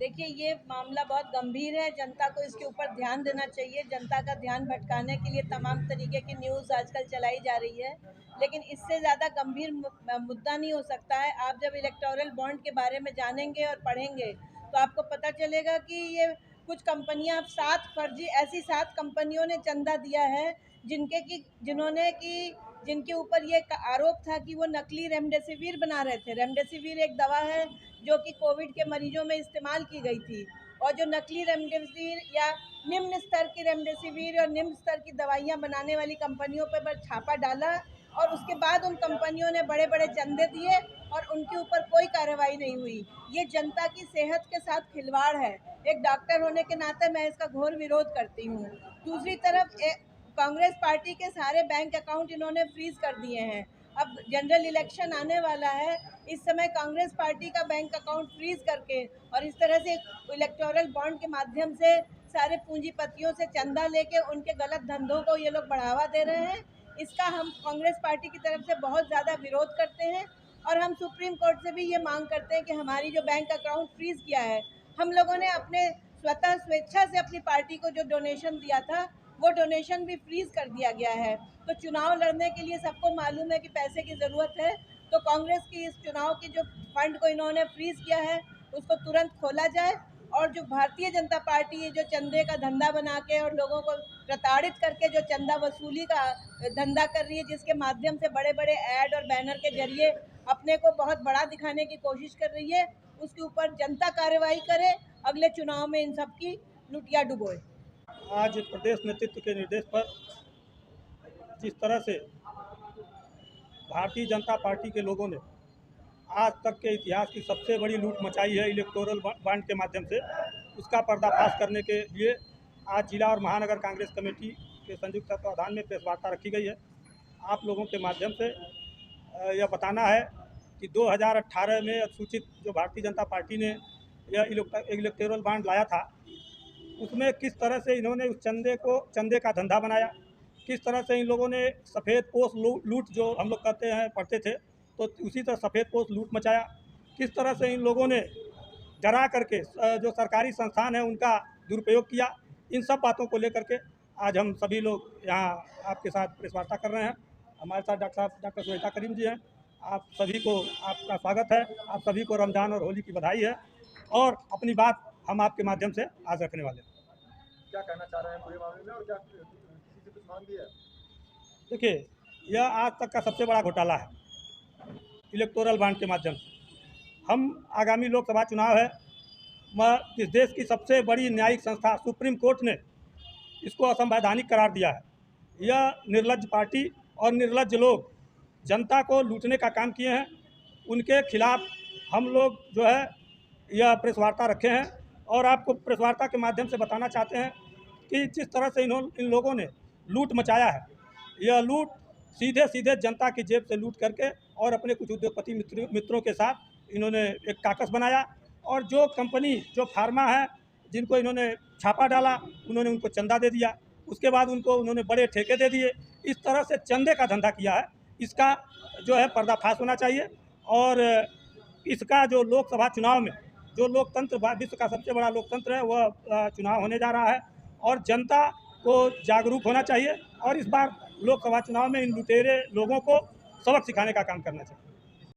देखिए, ये मामला बहुत गंभीर है, जनता को इसके ऊपर ध्यान देना चाहिए। जनता का ध्यान भटकाने के लिए तमाम तरीके की न्यूज़ आजकल चलाई जा रही है, लेकिन इससे ज़्यादा गंभीर मुद्दा नहीं हो सकता है। आप जब इलेक्टोरल बॉन्ड के बारे में जानेंगे और पढ़ेंगे, तो आपको पता चलेगा कि ये कुछ कंपनियां, 7 कंपनियों ने चंदा दिया है, जिनके ऊपर ये आरोप था कि वो नकली रेमडेसिविर बना रहे थे। रेमडेसिविर एक दवा है जो कि कोविड के मरीजों में इस्तेमाल की गई थी, और जो नकली रेमडेसिविर या निम्न स्तर की रेमडेसिविर और निम्न स्तर की दवाइयां बनाने वाली कंपनियों पर छापा डाला, और उसके बाद उन कंपनियों ने बड़े बड़े चंदे दिए और उनके ऊपर कोई कार्रवाई नहीं हुई। ये जनता की सेहत के साथ खिलवाड़ है। एक डॉक्टर होने के नाते मैं इसका घोर विरोध करती हूँ। दूसरी तरफ कांग्रेस पार्टी के सारे बैंक अकाउंट इन्होंने फ्रीज कर दिए हैं। अब जनरल इलेक्शन आने वाला है, इस समय कांग्रेस पार्टी का बैंक अकाउंट फ्रीज करके और इस तरह से इलेक्टोरल बॉन्ड के माध्यम से सारे पूंजीपतियों से चंदा लेके उनके गलत धंधों को ये लोग बढ़ावा दे रहे हैं। इसका हम कांग्रेस पार्टी की तरफ से बहुत ज़्यादा विरोध करते हैं, और हम सुप्रीम कोर्ट से भी ये मांग करते हैं कि हमारी जो बैंक अकाउंट फ्रीज किया है, हम लोगों ने अपने स्वतः स्वेच्छा से अपनी पार्टी को जो डोनेशन दिया था, वो डोनेशन भी फ्रीज कर दिया गया है। तो चुनाव लड़ने के लिए सबको मालूम है कि पैसे की ज़रूरत है, तो कांग्रेस की इस चुनाव की जो फंड को इन्होंने फ्रीज किया है, उसको तुरंत खोला जाए। और जो भारतीय जनता पार्टी है, जो चंदे का धंधा बना के और लोगों को प्रताड़ित करके जो चंदा वसूली का धंधा कर रही है, जिसके माध्यम से बड़े बड़े ऐड और बैनर के जरिए अपने को बहुत बड़ा दिखाने की कोशिश कर रही है, उसके ऊपर जनता कार्रवाई करे, अगले चुनाव में इन सब की लुटिया डुबोए। आज प्रदेश नेतृत्व के निर्देश पर जिस तरह से भारतीय जनता पार्टी के लोगों ने आज तक के इतिहास की सबसे बड़ी लूट मचाई है इलेक्टोरल बॉन्ड के माध्यम से, उसका पर्दाफाश करने के लिए आज जिला और महानगर कांग्रेस कमेटी के संयुक्त तत्वाधान में प्रेस वार्ता रखी गई है। आप लोगों के माध्यम से यह बताना है कि 2018 में सूचित जो भारतीय जनता पार्टी ने यह इलेक्टोरल बॉन्ड लाया था, उसमें किस तरह से इन्होंने उस चंदे का धंधा बनाया, किस तरह से इन लोगों ने सफ़ेद पोश लूट जो हम लोग कहते हैं पढ़ते थे, तो उसी तरह सफ़ेद पोश लूट मचाया। किस तरह से इन लोगों ने डरा करके जो सरकारी संस्थान है उनका दुरुपयोग किया। इन सब बातों को लेकर के आज हम सभी लोग यहाँ आपके साथ प्रेस वार्ता कर रहे हैं। हमारे साथ डॉक्टर सुनीता करीम जी हैं। आप सभी को आपका स्वागत है। आप सभी को रमज़ान और होली की बधाई है, और अपनी बात हम आपके माध्यम से आज रखने वाले हैं। क्या कहना चाह रहे हैं पूरे मामले में, और क्या किसी से कुछ मांग भी है? देखिए, यह आज तक का सबसे बड़ा घोटाला है इलेक्टोरल बॉन्ड के माध्यम से। हम आगामी लोकसभा चुनाव है, इस देश की सबसे बड़ी न्यायिक संस्था सुप्रीम कोर्ट ने इसको असंवैधानिक करार दिया है। यह निर्लज्ज पार्टी और निर्लज्ज लोग जनता को लूटने का काम किए हैं। उनके खिलाफ हम लोग जो है यह प्रेस वार्ता रखे हैं, और आपको प्रेस वार्ता के माध्यम से बताना चाहते हैं कि जिस तरह से इन लोगों ने लूट मचाया है, यह लूट सीधे सीधे जनता की जेब से लूट करके और अपने कुछ उद्योगपति मित्रों के साथ इन्होंने एक काकस बनाया, और जो कंपनी जो फार्मा है जिनको इन्होंने छापा डाला, उन्होंने उनको चंदा दे दिया, उसके बाद उनको उन्होंने बड़े ठेके दे दिए। इस तरह से चंदे का धंधा किया है। इसका जो है पर्दाफाश होना चाहिए, और इसका जो लोकसभा चुनाव में जो लोकतंत्र विश्व का सबसे बड़ा लोकतंत्र है वह चुनाव होने जा रहा है, और जनता को जागरूक होना चाहिए, और इस बार लोकसभा चुनाव में इन लुटेरे लोगों को सबक सिखाने का काम करना चाहिए।